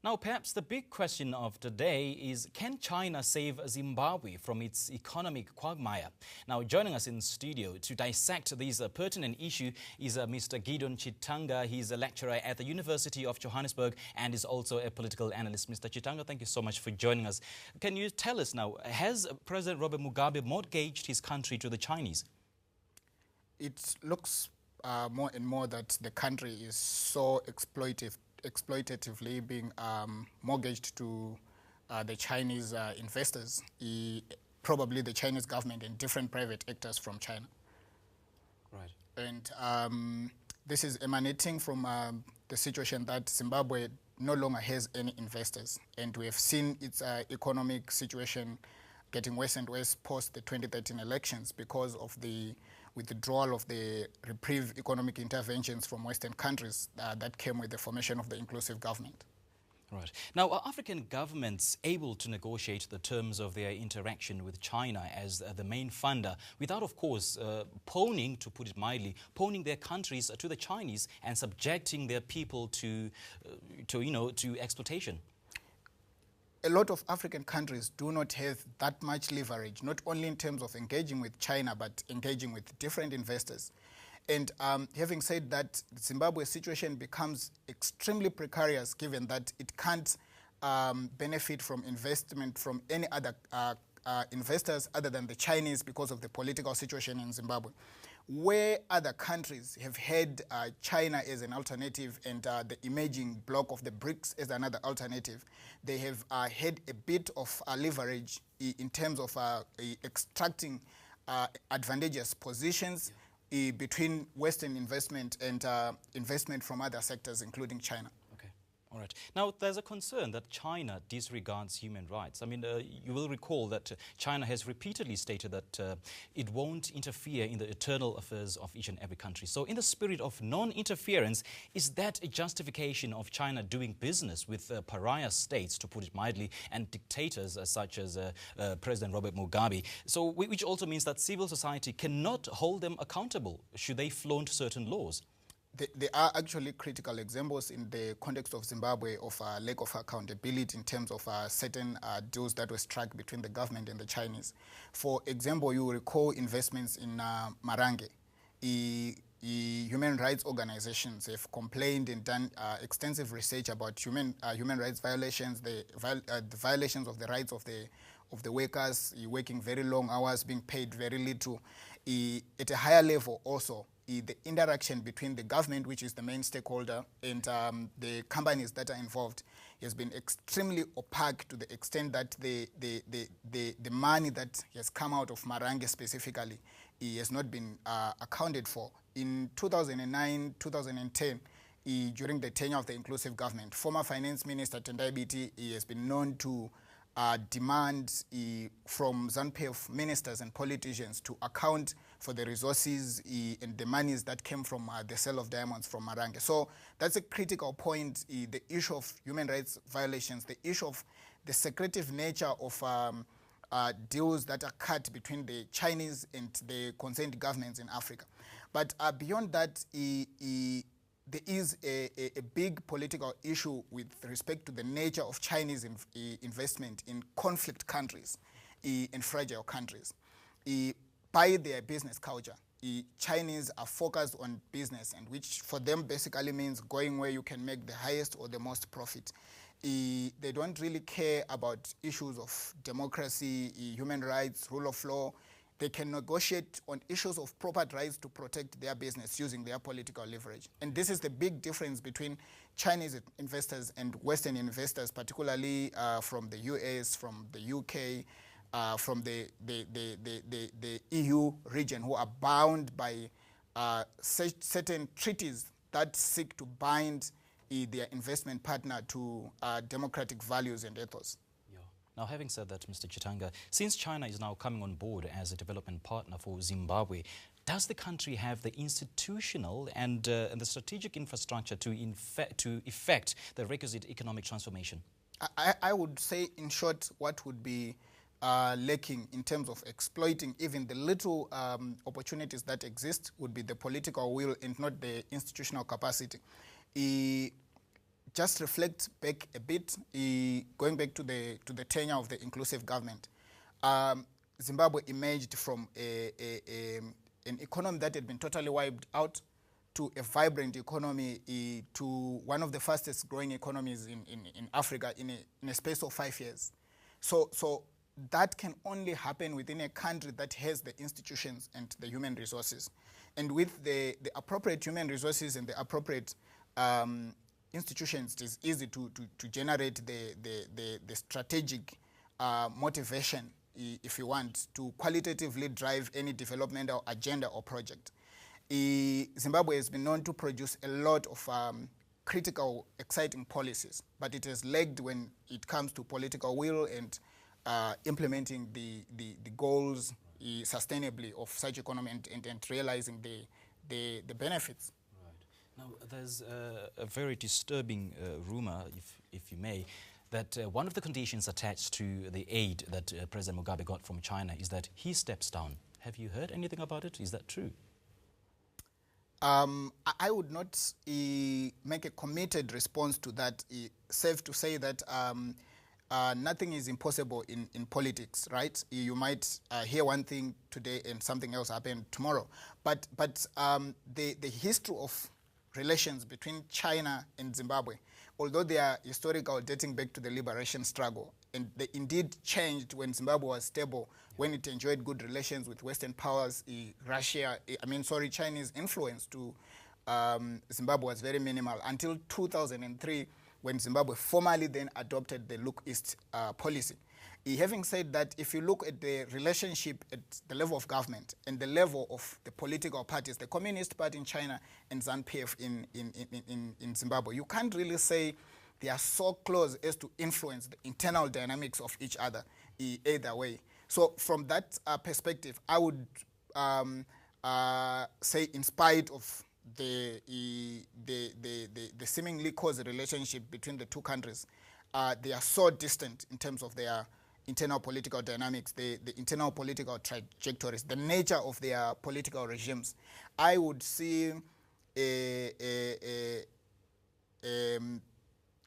Now, perhaps the big question of today is, can China save Zimbabwe from its economic quagmire? Now, joining us in studio to dissect this pertinent issue is Mr. Gideon Chitanga. He's a lecturer at the University of Johannesburg and is also a political analyst. Mr. Chitanga, thank you so much for joining us. Can you tell us now, has President Robert Mugabe mortgaged his country to the Chinese? It looks more and more that the country is so exploitatively being mortgaged to the Chinese investors, probably the Chinese government and different private actors from China. Right. And this is emanating from the situation that Zimbabwe no longer has any investors, and we have seen its economic situation getting worse and worse post the 2013 elections because of the withdrawal of the reprieve economic interventions from Western countries that came with the formation of the inclusive government. Right. Now, are African governments able to negotiate the terms of their interaction with China as the main funder without, of course, pawning, to put it mildly, pawning their countries to the Chinese and subjecting their people to exploitation? A lot of African countries do not have that much leverage, not only in terms of engaging with China, but engaging with different investors. And having said that, Zimbabwe's situation becomes extremely precarious given that it can't benefit from investment from any other investors other than the Chinese because of the political situation in Zimbabwe. Where other countries have had China as an alternative and the emerging bloc of the BRICS as another alternative, they have had a bit of leverage in terms of extracting advantageous positions between Western investment and investment from other sectors, including China. All right. Now, there's a concern that China disregards human rights. I mean, you will recall that China has repeatedly stated that it won't interfere in the internal affairs of each and every country. So in the spirit of non-interference, is that a justification of China doing business with pariah states, to put it mildly, and dictators such as President Robert Mugabe? So, which also means that civil society cannot hold them accountable should they flaunt certain laws. There are actually critical examples in the context of Zimbabwe of lack of accountability in terms of certain deals that were struck between the government and the Chinese. For example, you will recall investments in Marange. Human rights organizations have complained and done extensive research about human rights violations, the violations of the rights of the workers, working very long hours, being paid very little. At a higher level also, the interaction between the government, which is the main stakeholder, and the companies that are involved has been extremely opaque to the extent that the money that has come out of Marange specifically has not been accounted for. In 2009, 2010, during the tenure of the inclusive government, former Finance Minister Tendai Biti has been known to demand from ZANU-PF ministers and politicians to account for the resources and the monies that came from the sale of diamonds from Marange. So that's a critical point, the issue of human rights violations, the issue of the secretive nature of deals that are cut between the Chinese and the concerned governments in Africa. But beyond that, there is a big political issue with respect to the nature of Chinese investment in conflict countries and fragile countries. By their business culture, Chinese are focused on business, and which for them basically means going where you can make the highest or the most profit. They don't really care about issues of democracy, human rights, rule of law. They can negotiate on issues of property rights to protect their business using their political leverage. And this is the big difference between Chinese investors and Western investors, particularly from the US, from the UK, from the EU region, who are bound by certain treaties that seek to bind their investment partner to democratic values and ethos. Now, having said that, Mr. Chitanga, since China is now coming on board as a development partner for Zimbabwe, does the country have the institutional and the strategic infrastructure to effect the requisite economic transformation? I would say, in short, what would be lacking in terms of exploiting even the little opportunities that exist would be the political will and not the institutional capacity. just reflect back a bit, going back to the tenure of the inclusive government. Zimbabwe emerged from an economy that had been totally wiped out to a vibrant economy, to one of the fastest growing economies in Africa in a space of 5 years. So that can only happen within a country that has the institutions and the human resources. And with the appropriate human resources and the appropriate institutions, it is easy to generate the strategic motivation, if you want, to qualitatively drive any developmental agenda or project. Zimbabwe has been known to produce a lot of critical, exciting policies, but it has lagged when it comes to political will and implementing the goals sustainably of such economy and realizing the benefits. Right. Now, there's a very disturbing rumor, if you may, that one of the conditions attached to the aid that President Mugabe got from China is that he steps down. Have you heard anything about it? Is that true? I would not make a committed response to that. Safe to say that nothing is impossible in politics, right? You might hear one thing today and something else happen tomorrow. But the history of relations between China and Zimbabwe, although they are historical, dating back to the liberation struggle, and they indeed changed when Zimbabwe was stable, when it enjoyed good relations with Western powers, Chinese influence to Zimbabwe was very minimal until 2003, when Zimbabwe formally then adopted the Look East policy. Having said that, if you look at the relationship at the level of government and the level of the political parties, the Communist Party in China and ZANU-PF in Zimbabwe, you can't really say they are so close as to influence the internal dynamics of each other either way. So from that perspective, I would say, in spite of the seemingly close relationship between the two countries, they are so distant in terms of their internal political dynamics, the internal political trajectories, the nature of their political regimes. I would see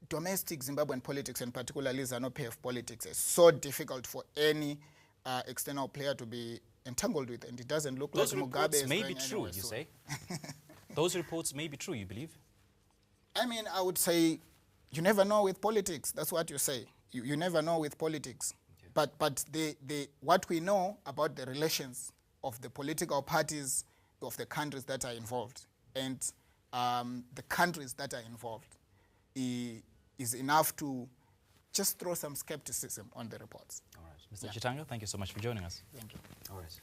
domestic Zimbabwean politics, and particularly ZANU-PF politics, is so difficult for any external player to be entangled with, and it doesn't look like Mugabe is may be true, you say? Those reports may be true, you believe? I mean, I would say you never know with politics. That's what you say. You never know with politics. Okay. But what we know about the relations of the political parties of the countries that are involved and the countries that are involved is enough to just throw some skepticism on the reports. All right. Mr. Chitanga, thank you so much for joining us. Thank you. All right.